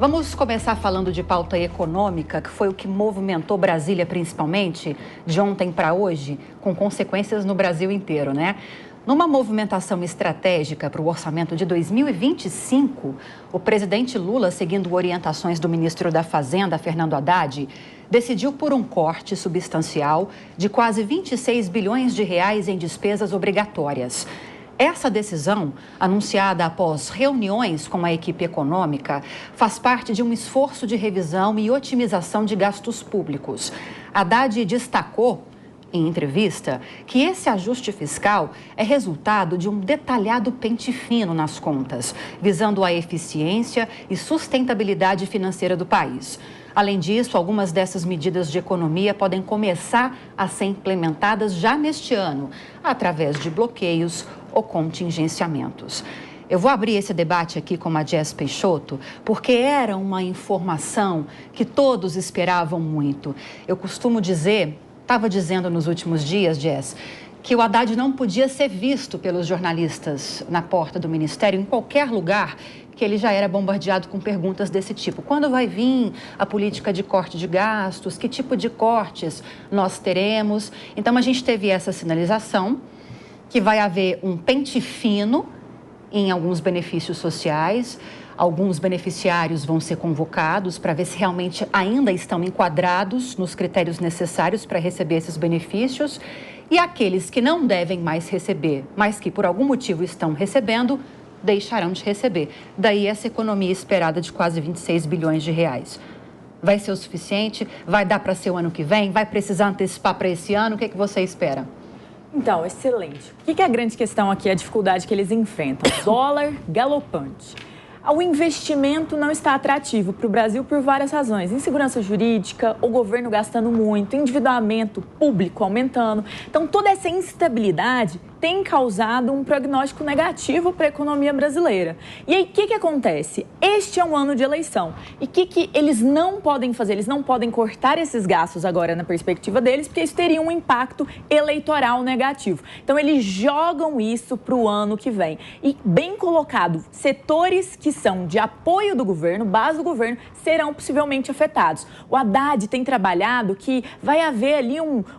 Vamos começar falando de pauta econômica, que foi o que movimentou Brasília principalmente, de ontem para hoje, com consequências no Brasil inteiro, né? Numa movimentação estratégica para o orçamento de 2025, o presidente Lula, seguindo orientações do ministro da Fazenda, Fernando Haddad, decidiu por um corte substancial de quase 26 bilhões de reais em despesas obrigatórias. Essa decisão, anunciada após reuniões com a equipe econômica, faz parte de um esforço de revisão e otimização de gastos públicos. Haddad destacou, em entrevista, que esse ajuste fiscal é resultado de um detalhado pente fino nas contas, visando a eficiência e sustentabilidade financeira do país. Além disso, algumas dessas medidas de economia podem começar a ser implementadas já neste ano, através de bloqueios ou contingenciamentos. Eu vou abrir esse debate aqui com a Jess Peixoto, porque era uma informação que todos esperavam muito. Eu costumo dizer, estava dizendo nos últimos dias, Jess, que o Haddad não podia ser visto pelos jornalistas na porta do Ministério, em qualquer lugar, que ele já era bombardeado com perguntas desse tipo. Quando vai vir a política de corte de gastos? Que tipo de cortes nós teremos? Então, a gente teve essa sinalização que vai haver um pente fino em alguns benefícios sociais. Alguns beneficiários vão ser convocados para ver se realmente ainda estão enquadrados nos critérios necessários para receber esses benefícios. E aqueles que não devem mais receber, mas que por algum motivo estão recebendo, deixarão de receber. Daí essa economia esperada de quase 26 bilhões de reais. Vai ser o suficiente? Vai dar para ser o ano que vem? Vai precisar antecipar para esse ano? O que você espera? Então, excelente. O que é a grande questão aqui? A dificuldade que eles enfrentam. Dólar galopante. O investimento não está atrativo para o Brasil por várias razões. Insegurança jurídica, o governo gastando muito, endividamento público aumentando. Então, toda essa instabilidade tem causado um prognóstico negativo para a economia brasileira. E aí, o que acontece? Este é um ano de eleição. E o que eles não podem fazer? Eles não podem cortar esses gastos agora na perspectiva deles, porque isso teria um impacto eleitoral negativo. Então, eles jogam isso para o ano que vem. E, bem colocado, setores que são de apoio do governo, base do governo, serão possivelmente afetados. O Haddad tem trabalhado que vai haver ali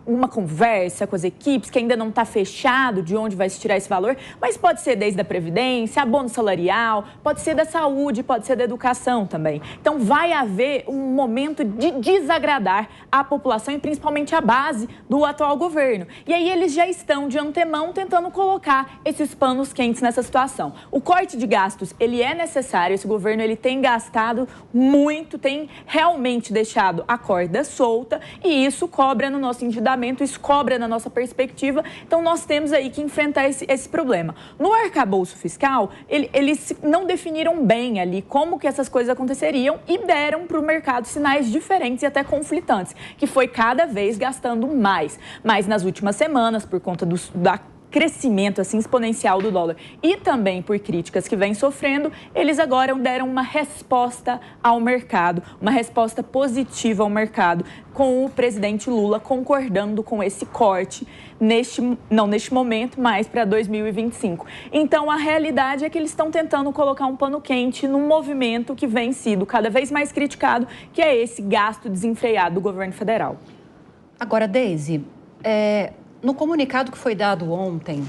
uma conversa com as equipes, que ainda não está fechado de onde vai se tirar esse valor, mas pode ser desde a Previdência, abono salarial, pode ser da saúde, pode ser da educação também. Então, vai haver um momento de desagradar a população e principalmente a base do atual governo. E aí eles já estão de antemão tentando colocar esses panos quentes nessa situação. O corte de gastos, ele é necessário, esse governo ele tem gastado muito, tem realmente deixado a corda solta e isso cobra no nosso endividamento, isso cobra na nossa perspectiva. Então, nós temos aí que enfrentar esse problema. No arcabouço fiscal, eles não definiram bem ali como que essas coisas aconteceriam e deram para o mercado sinais diferentes e até conflitantes, que foi cada vez gastando mais. Mas nas últimas semanas, por conta da crescimento assim, exponencial do dólar e também por críticas que vem sofrendo, eles agora deram uma resposta ao mercado, uma resposta positiva ao mercado, com o presidente Lula concordando com esse corte, não neste momento, mas para 2025. Então, a realidade é que eles estão tentando colocar um pano quente num movimento que vem sido cada vez mais criticado, que é esse gasto desenfreado do governo federal. Agora, Deise, no comunicado que foi dado ontem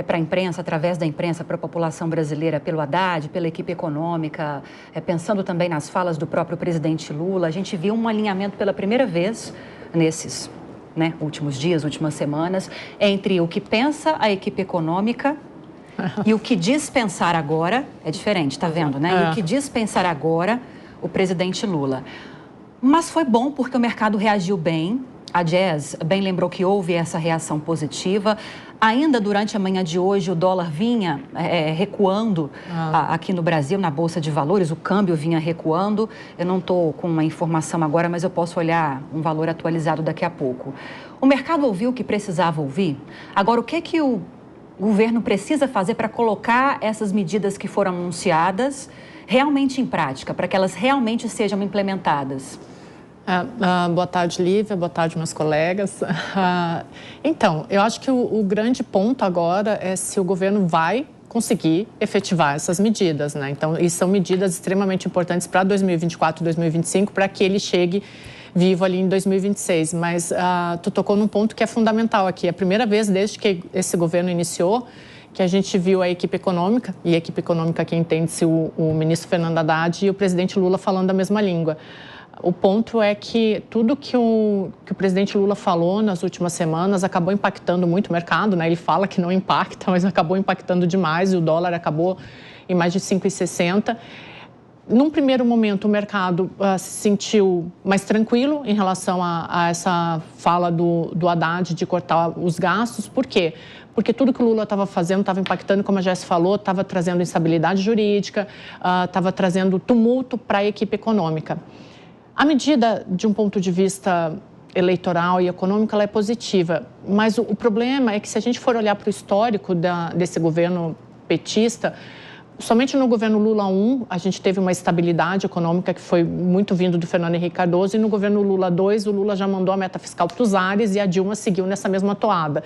para a imprensa, através da imprensa, para a população brasileira, pelo Haddad, pela equipe econômica, pensando também nas falas do próprio presidente Lula, a gente viu um alinhamento pela primeira vez nesses últimos dias, últimas semanas, entre o que pensa a equipe econômica e o que diz pensar agora, é diferente, tá vendo, né? E o que diz pensar agora o presidente Lula. Mas foi bom porque o mercado reagiu bem. A Jess bem lembrou que houve essa reação positiva. Ainda durante a manhã de hoje, o dólar vinha recuando aqui no Brasil, na Bolsa de Valores, o câmbio vinha recuando. Eu não estou com uma informação agora, mas eu posso olhar um valor atualizado daqui a pouco. O mercado ouviu o que precisava ouvir. Agora, o que o governo precisa fazer para colocar essas medidas que foram anunciadas realmente em prática, para que elas realmente sejam implementadas? Boa tarde, Lívia. Boa tarde, meus colegas. Então, eu acho que o grande ponto agora é se o governo vai conseguir efetivar essas medidas, né? Então, e são medidas extremamente importantes para 2024, 2025, para que ele chegue vivo ali em 2026. Mas tu tocou num ponto que é fundamental aqui. É a primeira vez desde que esse governo iniciou que a gente viu a equipe econômica, e a equipe econômica que entende-se o ministro Fernando Haddad e o presidente Lula falando a mesma língua. O ponto é que tudo que o presidente Lula falou nas últimas semanas acabou impactando muito o mercado, né? Ele fala que não impacta, mas acabou impactando demais e o dólar acabou em mais de 5,60. Num primeiro momento, o mercado se sentiu mais tranquilo em relação a essa fala do Haddad de cortar os gastos. Por quê? Porque tudo que o Lula estava fazendo estava impactando, como a Jess falou, estava trazendo instabilidade jurídica, estava trazendo tumulto para a equipe econômica. A medida, de um ponto de vista eleitoral e econômico, ela é positiva. Mas o problema é que, se a gente for olhar para o histórico desse governo petista, somente no governo Lula 1, a gente teve uma estabilidade econômica que foi muito vindo do Fernando Henrique Cardoso, e no governo Lula 2, o Lula já mandou a meta fiscal para os ares e a Dilma seguiu nessa mesma toada.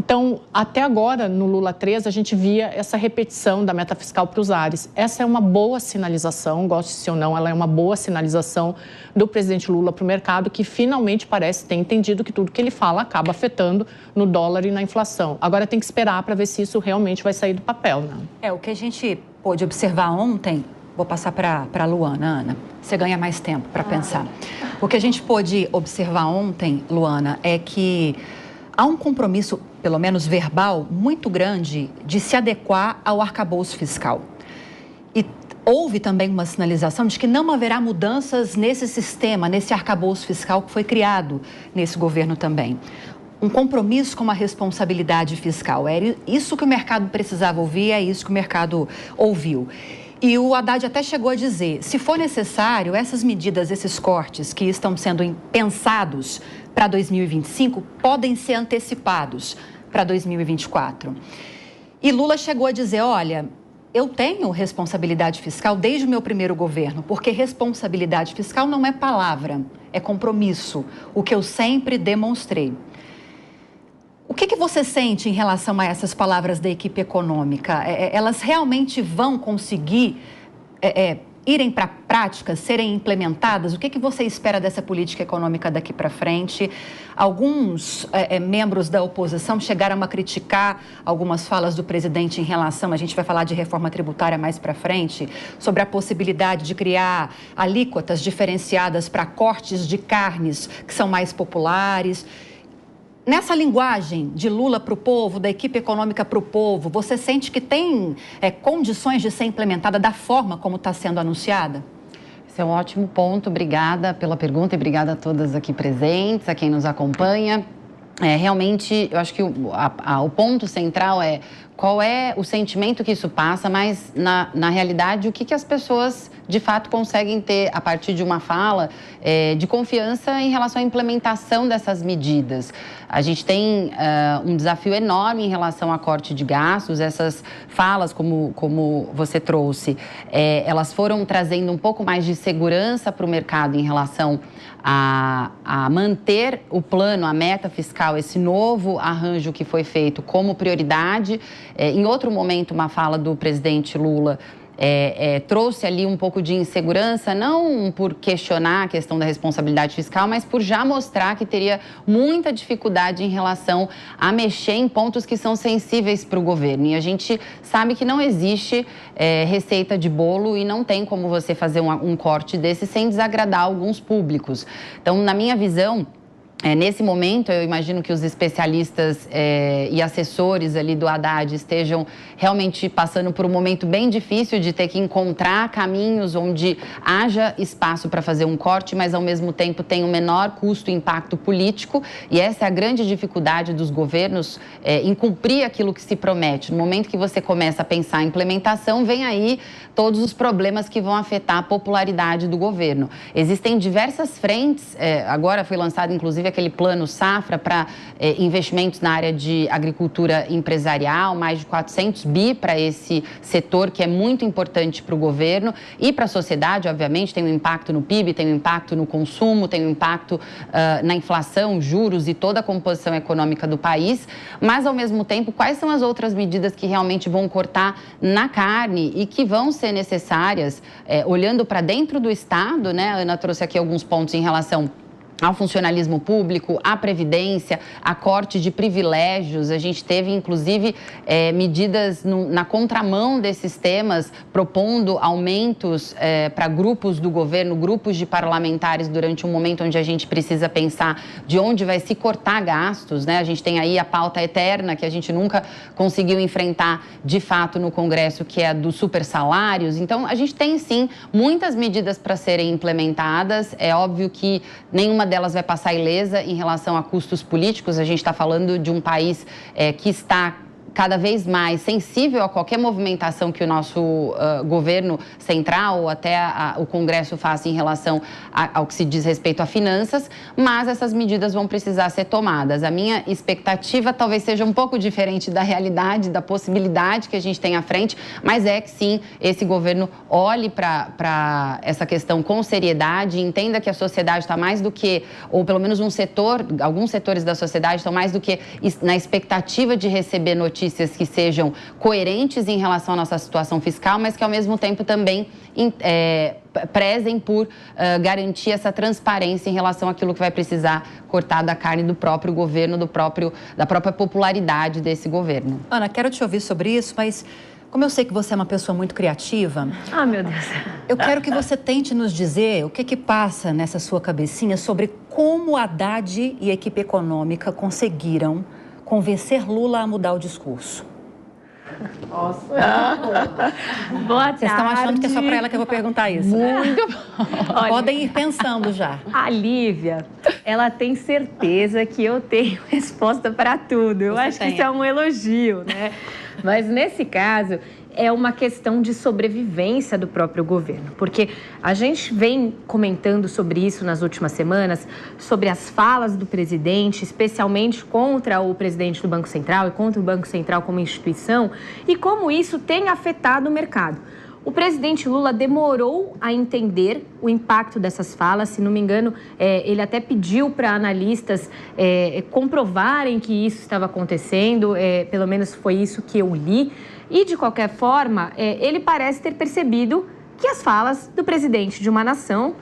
Então, até agora, no Lula 3, a gente via essa repetição da meta fiscal para os ares. Essa é uma boa sinalização, goste-se ou não, ela é uma boa sinalização do presidente Lula para o mercado, que finalmente parece ter entendido que tudo que ele fala acaba afetando no dólar e na inflação. Agora tem que esperar para ver se isso realmente vai sair do papel, né? O que a gente pôde observar ontem, vou passar para a Luana, Ana, você ganha mais tempo para pensar. O que a gente pôde observar ontem, Luana, é que há um compromisso, pelo menos verbal, muito grande de se adequar ao arcabouço fiscal. E houve também uma sinalização de que não haverá mudanças nesse sistema, nesse arcabouço fiscal que foi criado nesse governo também. Um compromisso com uma responsabilidade fiscal. É isso que o mercado precisava ouvir, é isso que o mercado ouviu. E o Haddad até chegou a dizer, se for necessário, essas medidas, esses cortes que estão sendo pensados para 2025, podem ser antecipados para 2024. E Lula chegou a dizer, olha, eu tenho responsabilidade fiscal desde o meu primeiro governo, porque responsabilidade fiscal não é palavra, é compromisso, o que eu sempre demonstrei. O que você sente em relação a essas palavras da equipe econômica? Elas realmente vão conseguir irem para a prática, serem implementadas? O que você espera dessa política econômica daqui para frente? Alguns membros da oposição chegaram a criticar algumas falas do presidente em relação, a gente vai falar de reforma tributária mais para frente, sobre a possibilidade de criar alíquotas diferenciadas para cortes de carnes que são mais populares. Nessa linguagem de Lula para o povo, da equipe econômica para o povo, você sente que tem condições de ser implementada da forma como está sendo anunciada? Esse é um ótimo ponto. Obrigada pela pergunta e obrigada a todas aqui presentes, a quem nos acompanha. Realmente, eu acho que o ponto central é qual é o sentimento que isso passa, mas na realidade o que as pessoas de fato conseguem ter a partir de uma fala de confiança em relação à implementação dessas medidas. A gente tem um desafio enorme em relação a corte de gastos. Essas falas, como você trouxe, elas foram trazendo um pouco mais de segurança para o mercado em relação a manter o plano, a meta fiscal, esse novo arranjo que foi feito como prioridade. Em outro momento, uma fala do presidente Lula trouxe ali um pouco de insegurança, não por questionar a questão da responsabilidade fiscal, mas por já mostrar que teria muita dificuldade em relação a mexer em pontos que são sensíveis para o governo. E a gente sabe que não existe receita de bolo e não tem como você fazer um corte desse sem desagradar alguns públicos. Então, na minha visão, nesse momento, eu imagino que os especialistas e assessores ali do Haddad estejam realmente passando por um momento bem difícil de ter que encontrar caminhos onde haja espaço para fazer um corte, mas ao mesmo tempo tem um menor custo e impacto político. E essa é a grande dificuldade dos governos em cumprir aquilo que se promete. No momento que você começa a pensar a implementação, vem aí todos os problemas que vão afetar a popularidade do governo. Existem diversas frentes, agora foi lançada inclusive aquele plano safra para investimentos na área de agricultura empresarial, mais de 400 bi para esse setor que é muito importante para o governo e para a sociedade, obviamente, tem um impacto no PIB, tem um impacto no consumo, tem um impacto na inflação, juros e toda a composição econômica do país, mas ao mesmo tempo, quais são as outras medidas que realmente vão cortar na carne e que vão ser necessárias, olhando para dentro do Estado, né? A Ana trouxe aqui alguns pontos em relação ao funcionalismo público, à previdência, a corte de privilégios. A gente teve, inclusive, medidas na contramão desses temas, propondo aumentos para grupos do governo, grupos de parlamentares, durante um momento onde a gente precisa pensar de onde vai se cortar gastos, né? A gente tem aí a pauta eterna, que a gente nunca conseguiu enfrentar, de fato, no Congresso, que é a dos supersalários. Então, a gente tem, sim, muitas medidas para serem implementadas. É óbvio que nenhuma delas vai passar ilesa em relação a custos políticos. A gente está falando de um país que está cada vez mais sensível a qualquer movimentação que o nosso governo central ou até o Congresso faça em relação ao que se diz respeito a finanças, mas essas medidas vão precisar ser tomadas. A minha expectativa talvez seja um pouco diferente da realidade, da possibilidade que a gente tem à frente, mas é que sim, esse governo olhe para essa questão com seriedade, entenda que a sociedade está mais do que, ou pelo menos um setor, alguns setores da sociedade estão mais do que na expectativa de receber notícias que sejam coerentes em relação à nossa situação fiscal, mas que ao mesmo tempo também prezem por garantir essa transparência em relação àquilo que vai precisar cortar da carne do próprio governo, da própria popularidade desse governo. Ana, quero te ouvir sobre isso, mas como eu sei que você é uma pessoa muito criativa... Ah, meu Deus! Eu quero que você tente nos dizer o que passa nessa sua cabecinha sobre como Haddad e a equipe econômica conseguiram convencer Lula a mudar o discurso. Nossa! Boa tarde! Vocês estão achando que é só para ela que eu vou perguntar isso? Muito bom! Podem ir pensando já. A Lívia, ela tem certeza que eu tenho resposta para tudo. Eu acho que isso é um elogio, né? Mas nesse caso, é uma questão de sobrevivência do próprio governo, porque a gente vem comentando sobre isso nas últimas semanas, sobre as falas do presidente, especialmente contra o presidente do Banco Central e contra o Banco Central como instituição, e como isso tem afetado o mercado. O presidente Lula demorou a entender o impacto dessas falas. Se não me engano, ele até pediu para analistas comprovarem que isso estava acontecendo, pelo menos foi isso que eu li. E, de qualquer forma, ele parece ter percebido que as falas do presidente de uma nação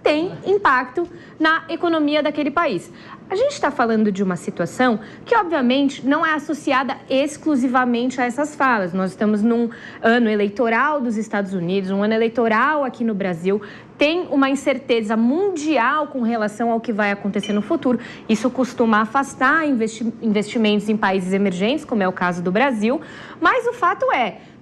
têm impacto na economia daquele país. A gente está falando de uma situação que, obviamente, não é associada exclusivamente a essas falas. Nós estamos num ano eleitoral dos Estados Unidos, um ano eleitoral aqui no Brasil. Tem uma incerteza mundial com relação ao que vai acontecer no futuro. Isso costuma afastar investimentos em países emergentes, como é o caso do Brasil. Mas o fato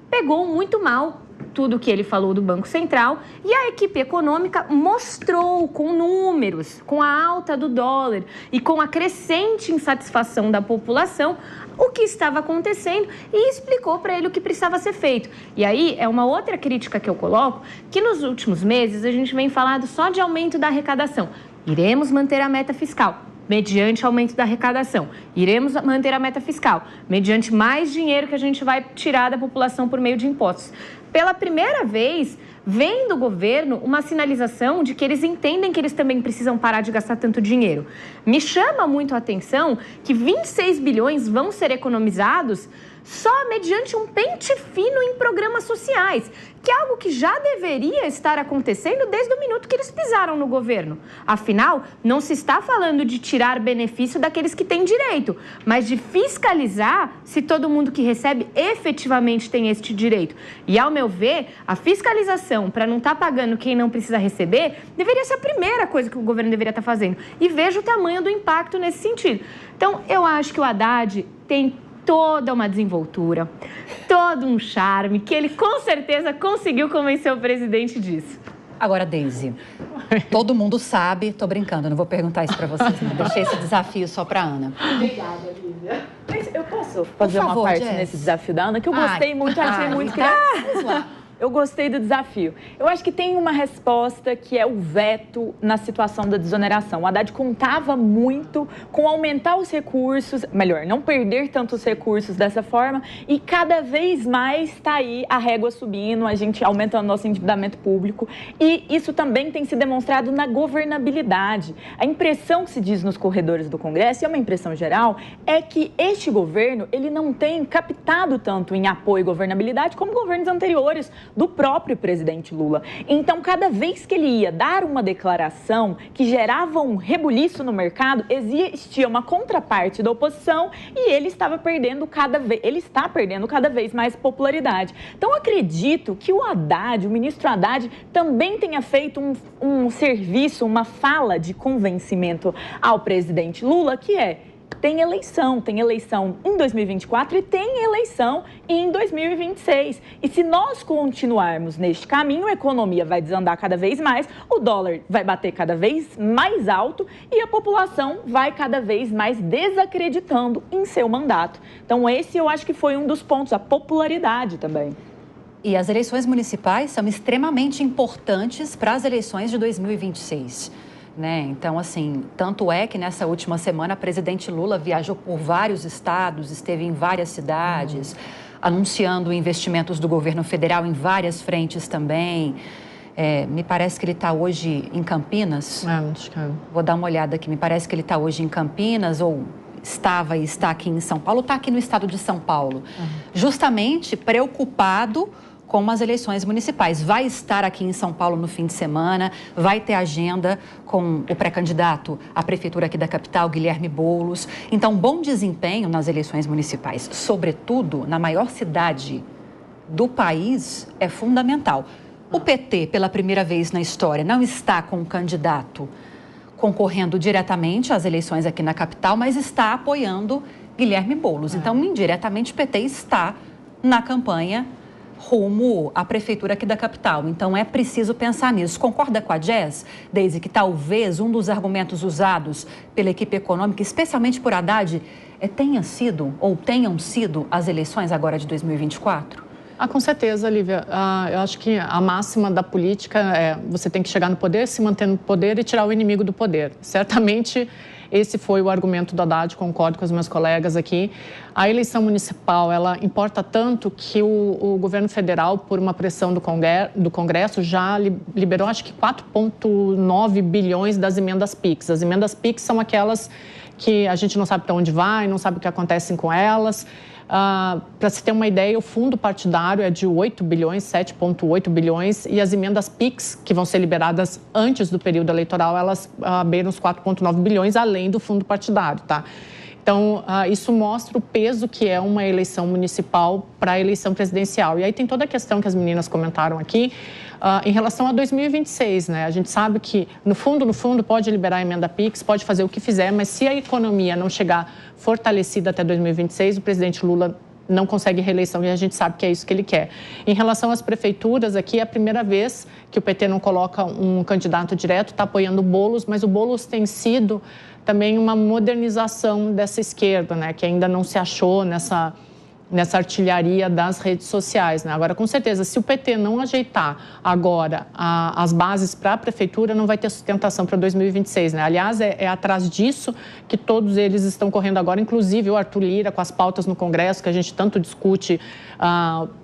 pegou muito mal tudo que ele falou do Banco Central e a equipe econômica mostrou com números, com a alta do dólar e com a crescente insatisfação da população o que estava acontecendo e explicou para ele o que precisava ser feito. E aí é uma outra crítica que eu coloco, que nos últimos meses a gente vem falando só de aumento da arrecadação. Iremos manter a meta fiscal mediante aumento da arrecadação. Iremos manter a meta fiscal mediante mais dinheiro que a gente vai tirar da população por meio de impostos. Pela primeira vez, vem do governo uma sinalização de que eles entendem que eles também precisam parar de gastar tanto dinheiro. Me chama muito a atenção que 26 bilhões vão ser economizados só mediante um pente fino em programas sociais, que é algo que já deveria estar acontecendo desde o minuto que eles pisaram no governo. Afinal, não se está falando de tirar benefício daqueles que têm direito, mas de fiscalizar se todo mundo que recebe efetivamente tem este direito. E, ao meu ver, a fiscalização para não estar pagando quem não precisa receber deveria ser a primeira coisa que o governo deveria estar fazendo. E vejo o tamanho do impacto nesse sentido. Então, eu acho que o Haddad tem toda uma desenvoltura, todo um charme, que ele com certeza conseguiu convencer o presidente disso. Agora, Deise, todo mundo sabe, tô brincando, não vou perguntar isso para vocês, não. Deixei esse desafio só para Ana. Obrigada, Lívia. Mas eu posso fazer uma parte nesse desafio da Ana, que eu gostei muito, achei muito criativo. Vamos lá. eu gostei do desafio. Eu acho que tem uma resposta que é o veto na situação da desoneração. O Haddad contava muito com aumentar os recursos, melhor, não perder tantos recursos dessa forma, e cada vez mais está aí a régua subindo, a gente aumentando nosso endividamento público, e isso também tem se demonstrado na governabilidade. A impressão que se diz nos corredores do Congresso, e é uma impressão geral, é que este governo, ele não tem captado tanto em apoio e governabilidade como governos anteriores do próprio presidente Lula. Então, cada vez que ele ia dar uma declaração que gerava um rebuliço no mercado, existia uma contraparte da oposição e ele está perdendo cada vez mais popularidade. Então, acredito que o Haddad, o ministro Haddad, também tenha feito um serviço, uma fala de convencimento ao presidente Lula, que tem eleição em 2024 e tem eleição em 2026. E se nós continuarmos neste caminho, a economia vai desandar cada vez mais, o dólar vai bater cada vez mais alto e a população vai cada vez mais desacreditando em seu mandato. Então, esse eu acho que foi um dos pontos, a popularidade também. E as eleições municipais são extremamente importantes para as eleições de 2026. Então, assim, tanto é que nessa última semana a presidente Lula viajou por vários estados, esteve em várias cidades, anunciando investimentos do governo federal em várias frentes também. Me parece que ele está hoje em Campinas. Vou dar uma olhada aqui. Me parece que ele está hoje em Campinas ou estava e está aqui em São Paulo. Está aqui no estado de São Paulo. Justamente preocupado com as eleições municipais. Vai estar aqui em São Paulo no fim de semana, vai ter agenda com o pré-candidato à prefeitura aqui da capital, Guilherme Boulos. Então, bom desempenho nas eleições municipais, sobretudo na maior cidade do país, é fundamental. O PT, pela primeira vez na história, não está com um candidato concorrendo diretamente às eleições aqui na capital, mas está apoiando Guilherme Boulos. Então, indiretamente, o PT está na campanha rumo à prefeitura aqui da capital. Então, é preciso pensar nisso. Concorda com a Jess, Deise, que talvez um dos argumentos usados pela equipe econômica, especialmente por Haddad, tenham sido as eleições agora de 2024? Com certeza, Lívia. Eu acho que a máxima da política é você tem que chegar no poder, se manter no poder e tirar o inimigo do poder. Certamente, esse foi o argumento do Haddad, concordo com os meus colegas aqui. A eleição municipal, ela importa tanto que o governo federal, por uma pressão do Congresso, já liberou, acho que 4,9 bilhões das emendas PIX. As emendas PIX são aquelas que a gente não sabe para onde vai, não sabe o que acontece com elas. Para se ter uma ideia, o fundo partidário é de 8 bilhões, 7,8 bilhões, e as emendas PIX, que vão ser liberadas antes do período eleitoral, elas beiram os 4,9 bilhões, além do fundo partidário, tá? Então, isso mostra o peso que é uma eleição municipal para a eleição presidencial. E aí tem toda a questão que as meninas comentaram aqui, em relação a 2026, né? A gente sabe que, no fundo, pode liberar a emenda PIX, pode fazer o que fizer, mas se a economia não chegar fortalecida até 2026, o presidente Lula não consegue reeleição e a gente sabe que é isso que ele quer. Em relação às prefeituras, aqui é a primeira vez que o PT não coloca um candidato direto, está apoiando o Boulos, mas o Boulos tem sido também uma modernização dessa esquerda, né? Que ainda não se achou nessa artilharia das redes sociais, né? Agora, com certeza, se o PT não ajeitar agora as bases para a prefeitura, não vai ter sustentação para 2026, né? Aliás, é atrás disso que todos eles estão correndo agora, inclusive o Arthur Lira, com as pautas no Congresso, que a gente tanto discute,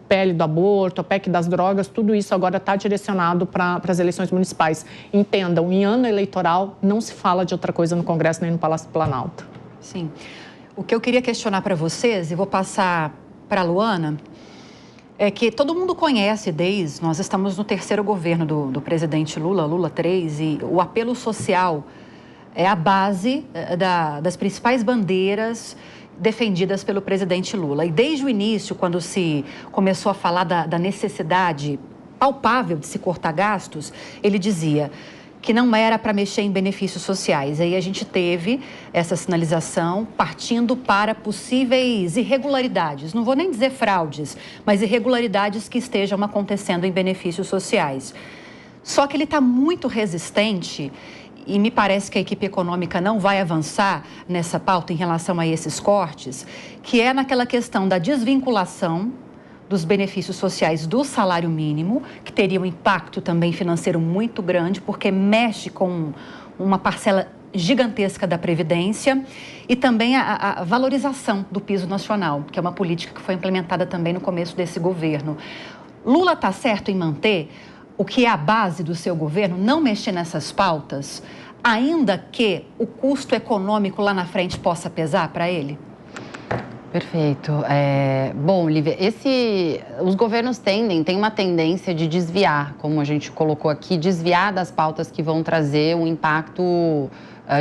PL do aborto, a PEC das drogas, tudo isso agora está direcionado para as eleições municipais. Entendam, em ano eleitoral não se fala de outra coisa no Congresso nem no Palácio do Planalto. Sim. O que eu queria questionar para vocês, e vou passar para a Luana, é que todo mundo conhece nós estamos no terceiro governo do presidente Lula 3, e o apelo social é a base das principais bandeiras defendidas pelo presidente Lula. E desde o início, quando se começou a falar da necessidade palpável de se cortar gastos, ele dizia que não era para mexer em benefícios sociais. Aí a gente teve essa sinalização partindo para possíveis irregularidades, não vou nem dizer fraudes, mas irregularidades que estejam acontecendo em benefícios sociais. Só que ele está muito resistente e me parece que a equipe econômica não vai avançar nessa pauta em relação a esses cortes, que é naquela questão da desvinculação dos benefícios sociais do salário mínimo, que teria um impacto também financeiro muito grande, porque mexe com uma parcela gigantesca da Previdência, e também a valorização do piso nacional, que é uma política que foi implementada também no começo desse governo. Lula está certo em manter o que é a base do seu governo, não mexer nessas pautas, ainda que o custo econômico lá na frente possa pesar para ele? Perfeito. Bom, Lívia, os governos têm uma tendência de desviar, como a gente colocou aqui, desviar das pautas que vão trazer um impacto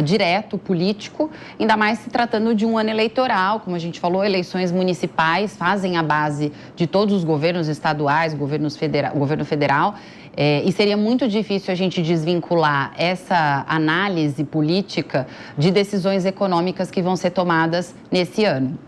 direto, político, ainda mais se tratando de um ano eleitoral, como a gente falou, eleições municipais fazem a base de todos os governos estaduais, governo federal, e seria muito difícil a gente desvincular essa análise política de decisões econômicas que vão ser tomadas nesse ano.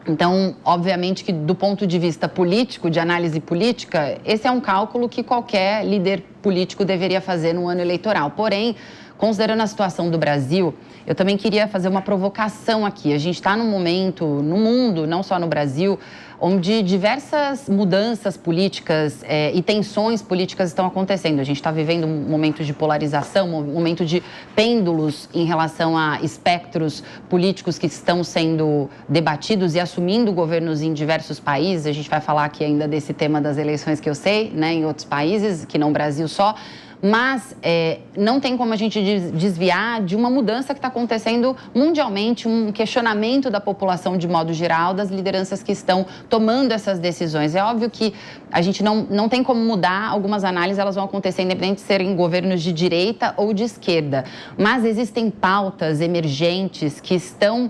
Então, obviamente que do ponto de vista político, de análise política, esse é um cálculo que qualquer líder político deveria fazer no ano eleitoral. Porém, considerando a situação do Brasil, eu também queria fazer uma provocação aqui. A gente está num momento, no mundo, não só no Brasil, onde diversas mudanças políticas e tensões políticas estão acontecendo. A gente está vivendo um momento de polarização, um momento de pêndulos em relação a espectros políticos que estão sendo debatidos e assumindo governos em diversos países. A gente vai falar aqui ainda desse tema das eleições que eu sei, né, em outros países, que não o Brasil só. Mas não tem como a gente desviar de uma mudança que está acontecendo mundialmente, um questionamento da população de modo geral, das lideranças que estão tomando essas decisões. É óbvio que a gente não tem como mudar, algumas análises elas vão acontecer independente de serem governos de direita ou de esquerda. Mas existem pautas emergentes que estão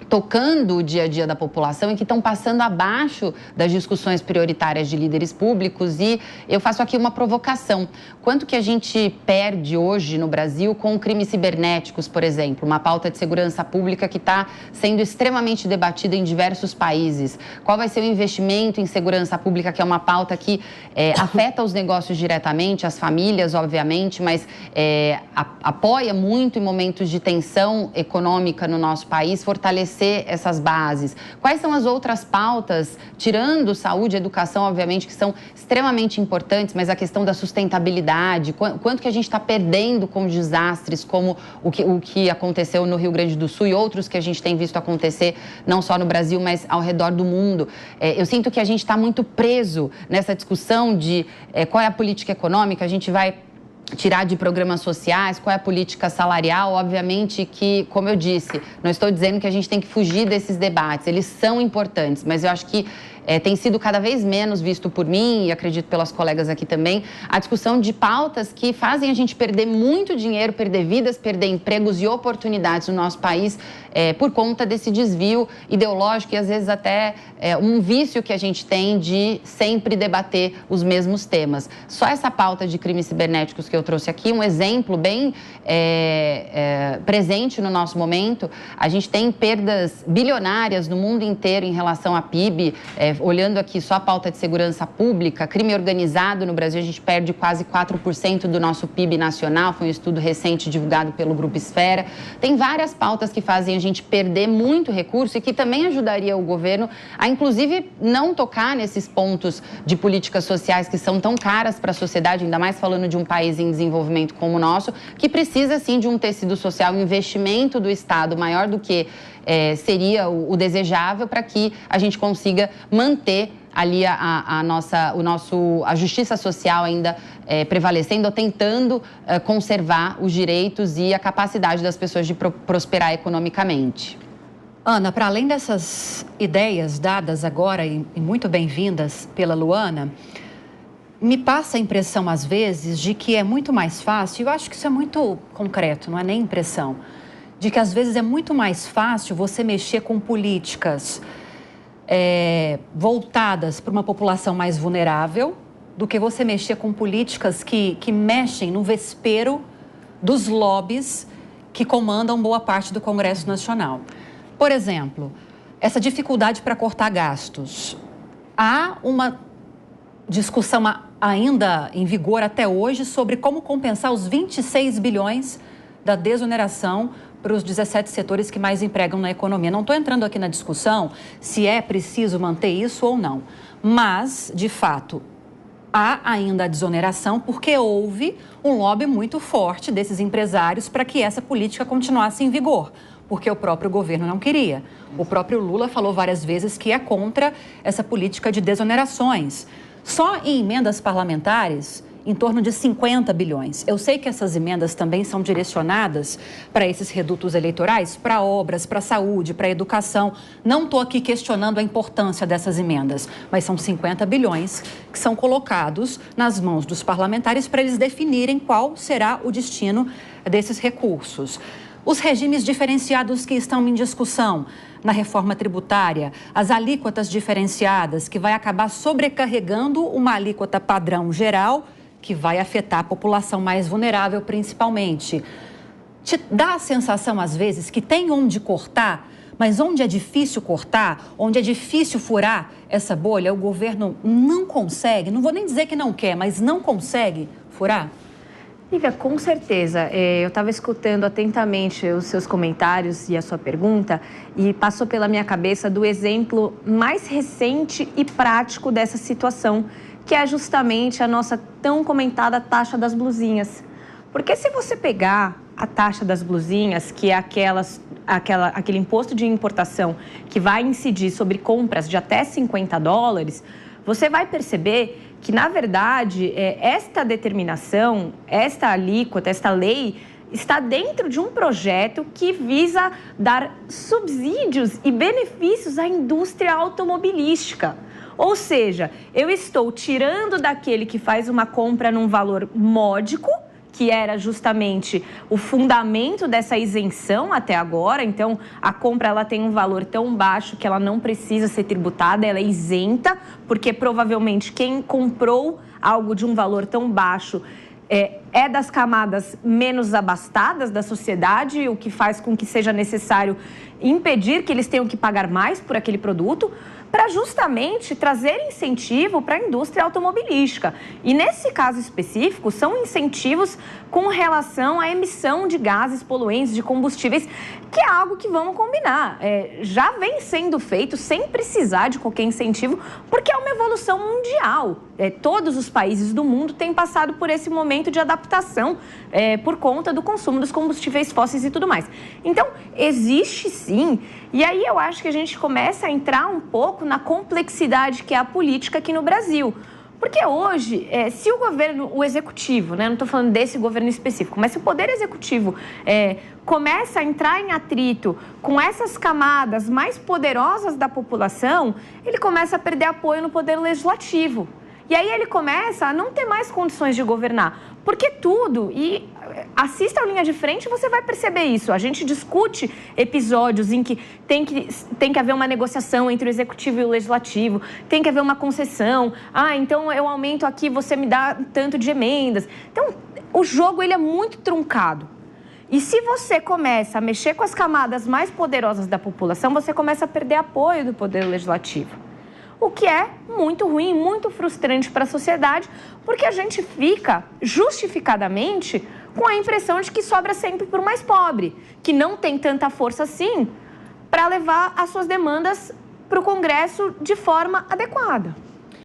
tocando o dia a dia da população e que estão passando abaixo das discussões prioritárias de líderes públicos. E eu faço aqui uma provocação. Quanto que a gente perde hoje no Brasil com crimes cibernéticos, por exemplo? Uma pauta de segurança pública que está sendo extremamente debatida em diversos países. Qual vai ser o investimento em segurança pública, que é uma pauta que afeta os negócios diretamente, as famílias, obviamente, mas apoia muito em momentos de tensão econômica no nosso país, fortalecer essas bases. Quais são as outras pautas, tirando saúde e educação, obviamente, que são extremamente importantes, mas a questão da sustentabilidade, quanto que a gente está perdendo com desastres como o que aconteceu no Rio Grande do Sul e outros que a gente tem visto acontecer, não só no Brasil, mas ao redor do mundo. Eu sinto que a gente está muito preso nessa discussão de qual é a política econômica, a gente vai tirar de programas sociais, qual é a política salarial. Obviamente que, como eu disse, não estou dizendo que a gente tem que fugir desses debates, eles são importantes, mas eu acho que tem sido cada vez menos visto por mim e acredito pelas colegas aqui também, a discussão de pautas que fazem a gente perder muito dinheiro, perder vidas, perder empregos e oportunidades no nosso país por conta desse desvio ideológico e às vezes até um vício que a gente tem de sempre debater os mesmos temas. Só essa pauta de crimes cibernéticos que eu trouxe aqui, um exemplo bem presente no nosso momento. A gente tem perdas bilionárias no mundo inteiro em relação à PIB, olhando aqui só a pauta de segurança pública, crime organizado no Brasil, a gente perde quase 4% do nosso PIB nacional, foi um estudo recente divulgado pelo Grupo Esfera. Tem várias pautas que fazem a gente perder muito recurso e que também ajudaria o governo a, inclusive, não tocar nesses pontos de políticas sociais que são tão caras para a sociedade, ainda mais falando de um país em desenvolvimento como o nosso, que precisa, sim, de um tecido social, um investimento do Estado maior do que seria o desejável para que a gente consiga manter ali a justiça social ainda prevalecendo, ou tentando conservar os direitos e a capacidade das pessoas de prosperar economicamente. Ana, para além dessas ideias dadas agora e muito bem-vindas pela Luana, me passa a impressão às vezes de que é muito mais fácil, eu acho que isso é muito concreto, não é nem impressão, de que às vezes é muito mais fácil você mexer com políticas voltadas para uma população mais vulnerável do que você mexer com políticas que mexem no vespeiro dos lobbies que comandam boa parte do Congresso Nacional. Por exemplo, essa dificuldade para cortar gastos. Há uma discussão ainda em vigor até hoje sobre como compensar os 26 bilhões da desoneração para os 17 setores que mais empregam na economia. Não estou entrando aqui na discussão se é preciso manter isso ou não, mas, de fato, há ainda a desoneração porque houve um lobby muito forte desses empresários para que essa política continuasse em vigor, porque o próprio governo não queria. O próprio Lula falou várias vezes que é contra essa política de desonerações. Só em emendas parlamentares, em torno de 50 bilhões. Eu sei que essas emendas também são direcionadas para esses redutos eleitorais, para obras, para saúde, para educação. Não estou aqui questionando a importância dessas emendas, mas são 50 bilhões que são colocados nas mãos dos parlamentares para eles definirem qual será o destino desses recursos. Os regimes diferenciados que estão em discussão na reforma tributária, as alíquotas diferenciadas, que vai acabar sobrecarregando uma alíquota padrão geral, que vai afetar a população mais vulnerável, principalmente. Te dá a sensação, às vezes, que tem onde cortar, mas onde é difícil cortar, onde é difícil furar essa bolha, o governo não consegue, não vou nem dizer que não quer, mas não consegue furar? Lívia, com certeza. Eu estava escutando atentamente os seus comentários e a sua pergunta e passou pela minha cabeça do exemplo mais recente e prático dessa situação, que é justamente a nossa tão comentada taxa das blusinhas. Porque se você pegar a taxa das blusinhas, que é aquele imposto de importação que vai incidir sobre compras de até $50, você vai perceber que, na verdade, esta determinação, esta alíquota, esta lei, está dentro de um projeto que visa dar subsídios e benefícios à indústria automobilística. Ou seja, eu estou tirando daquele que faz uma compra num valor módico, que era justamente o fundamento dessa isenção até agora. Então, a compra ela tem um valor tão baixo que ela não precisa ser tributada, ela é isenta, porque provavelmente quem comprou algo de um valor tão baixo é das camadas menos abastadas da sociedade, o que faz com que seja necessário impedir que eles tenham que pagar mais por aquele produto, para justamente trazer incentivo para a indústria automobilística. E nesse caso específico, são incentivos com relação à emissão de gases poluentes, de combustíveis, que é algo que, vamos combinar, já vem sendo feito sem precisar de qualquer incentivo, porque é uma evolução mundial. Todos os países do mundo têm passado por esse momento de adaptação por conta do consumo dos combustíveis fósseis e tudo mais. Então, existe sim, e aí eu acho que a gente começa a entrar um pouco na complexidade que é a política aqui no Brasil. Porque hoje, se o governo, o executivo, né, não estou falando desse governo específico, mas se o poder executivo começa a entrar em atrito com essas camadas mais poderosas da população, ele começa a perder apoio no poder legislativo. E aí ele começa a não ter mais condições de governar. Porque tudo, e assista a linha de frente, você vai perceber isso. A gente discute episódios em que tem que haver uma negociação entre o executivo e o legislativo, tem que haver uma concessão. Então eu aumento aqui, você me dá tanto de emendas. Então, o jogo ele é muito truncado. E se você começa a mexer com as camadas mais poderosas da população, você começa a perder apoio do poder legislativo. O que é muito ruim, muito frustrante para a sociedade, porque a gente fica, justificadamente, com a impressão de que sobra sempre para o mais pobre, que não tem tanta força assim para levar as suas demandas para o Congresso de forma adequada.